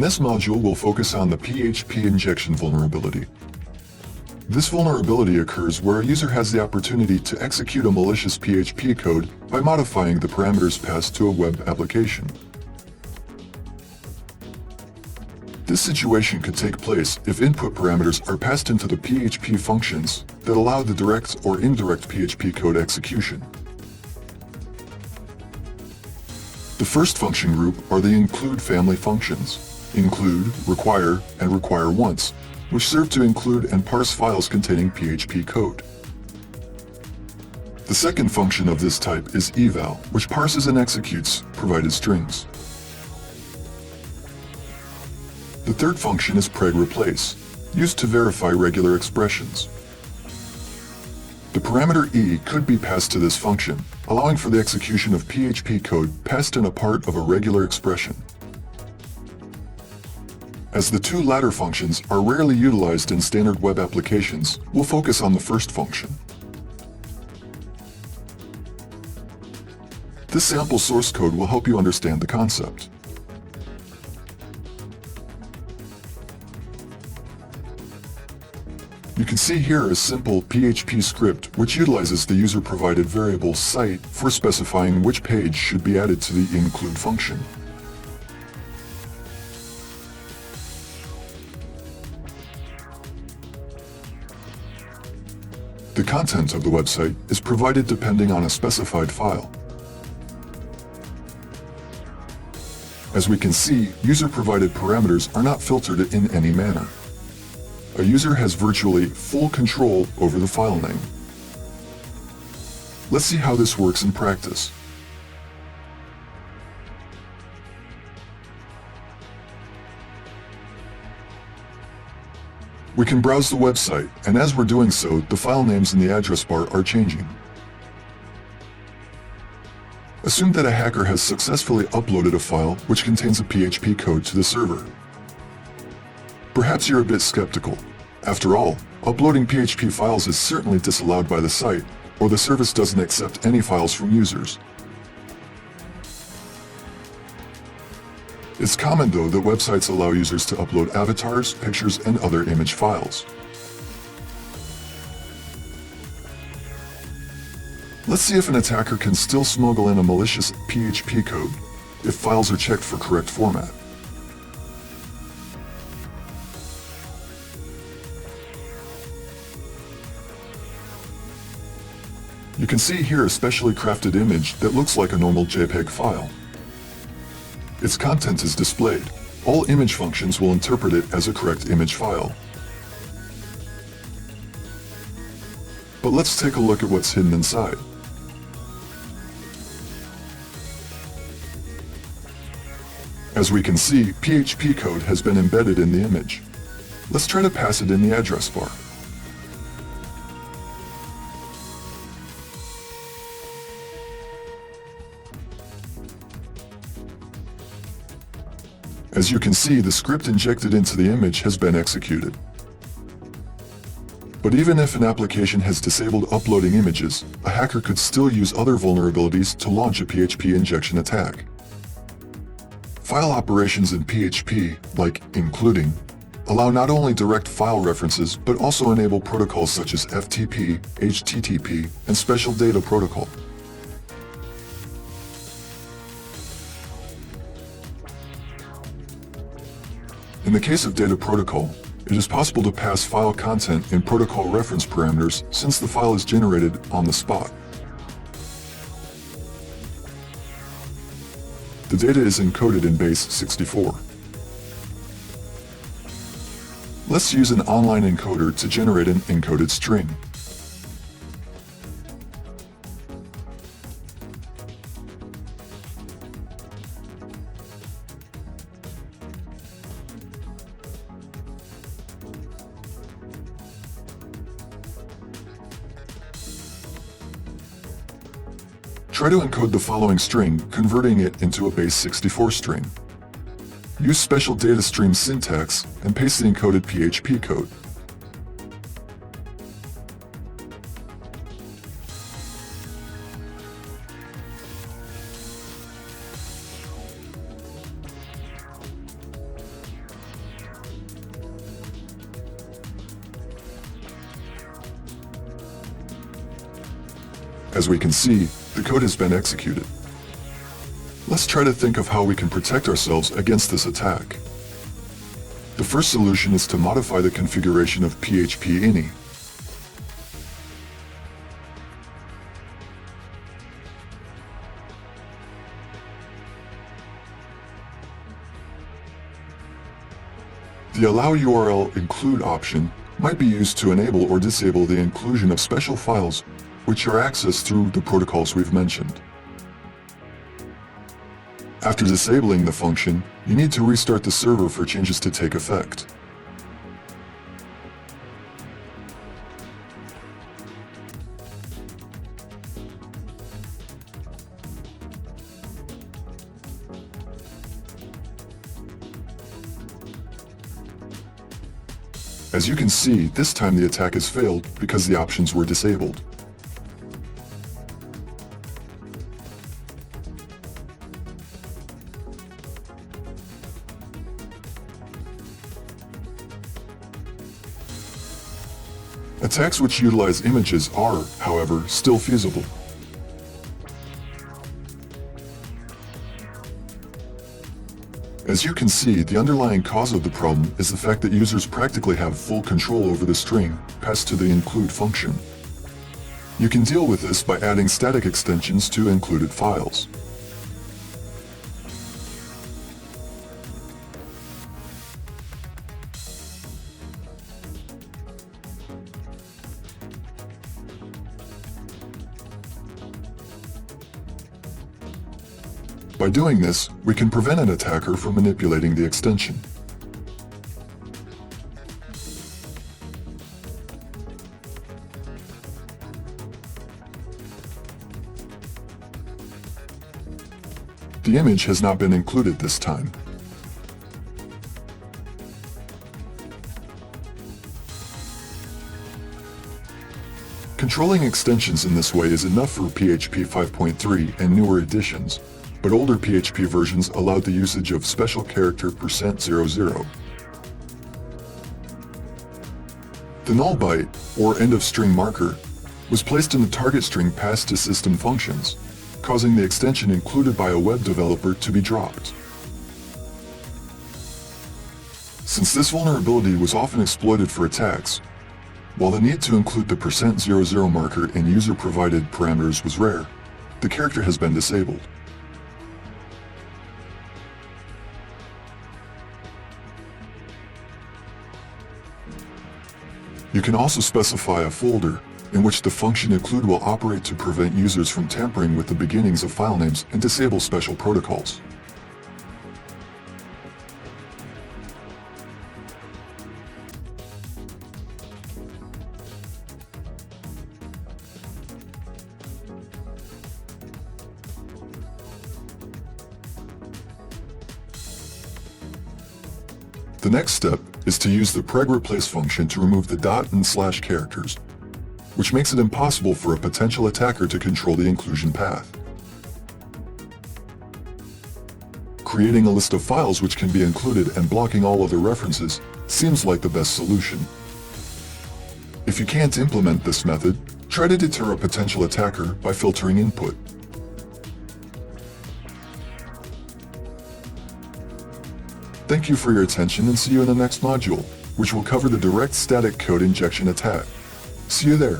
In this module, we'll focus on the PHP injection vulnerability. This vulnerability occurs where a user has the opportunity to execute a malicious PHP code by modifying the parameters passed to a web application. This situation could take place if input parameters are passed into the PHP functions that allow the direct or indirect PHP code execution. The first function group are the include family functions: include, require, and require once, which serve to include and parse files containing PHP code. The second function of this type is eval, which parses and executes provided strings. The third function is preg replace, used to verify regular expressions. The parameter e could be passed to this function, allowing for the execution of PHP code passed in a part of a regular expression. As the two latter functions are rarely utilized in standard web applications, we'll focus on the first function. This sample source code will help you understand the concept. You can see here a simple PHP script which utilizes the user-provided variable site for specifying which page should be added to the include function. The content of the website is provided depending on a specified file. As we can see, user-provided parameters are not filtered in any manner. A user has virtually full control over the file name. Let's see how this works in practice. We can browse the website, and as we're doing so, the file names in the address bar are changing. Assume that a hacker has successfully uploaded a file which contains a PHP code to the server. Perhaps you're a bit skeptical. After all, uploading PHP files is certainly disallowed by the site, or the service doesn't accept any files from users. It's common though that websites allow users to upload avatars, pictures, and other image files. Let's see if an attacker can still smuggle in a malicious PHP code if files are checked for correct format. You can see here a specially crafted image that looks like a normal JPEG file. Its content is displayed. All image functions will interpret it as a correct image file. But let's take a look at what's hidden inside. As we can see, PHP code has been embedded in the image. Let's try to pass it in the address bar. As you can see, the script injected into the image has been executed. But even if an application has disabled uploading images, a hacker could still use other vulnerabilities to launch a PHP injection attack. File operations in PHP, like including, allow not only direct file references but also enable protocols such as FTP, HTTP, and special data protocol. In the case of data protocol, it is possible to pass file content in protocol reference parameters since the file is generated on the spot. The data is encoded in base 64. Let's use an online encoder to generate an encoded string. Try to encode the following string, converting it into a base 64 string. Use special data stream syntax and paste the encoded PHP code. As we can see, the code has been executed. Let's try to think of how we can protect ourselves against this attack. The first solution is to modify the configuration of PHP ini. The Allow URL Include option might be used to enable or disable the inclusion of special files which are accessed through the protocols we've mentioned. After disabling the function, you need to restart the server for changes to take effect. As you can see, this time the attack has failed because the options were disabled. Attacks which utilize images are, however, still feasible. As you can see, the underlying cause of the problem is the fact that users practically have full control over the string passed to the include function. You can deal with this by adding static extensions to included files. By doing this, we can prevent an attacker from manipulating the extension. The image has not been included this time. Controlling extensions in this way is enough for PHP 5.3 and newer editions, but older PHP versions allowed the usage of special character %00. The null byte, or end of string marker, was placed in the target string passed to system functions, causing the extension included by a web developer to be dropped. Since this vulnerability was often exploited for attacks, while the need to include the %00 marker in user-provided parameters was rare, the character has been disabled. You can also specify a folder in which the function include will operate to prevent users from tampering with the beginnings of file names and disable special protocols. The next step is to use the preg replace function to remove the dot and slash characters, which makes it impossible for a potential attacker to control the inclusion path. Creating a list of files which can be included and blocking all other references seems like the best solution. If you can't implement this method, try to deter a potential attacker by filtering input. Thank you for your attention and see you in the next module, which will cover the direct static code injection attack. See you there.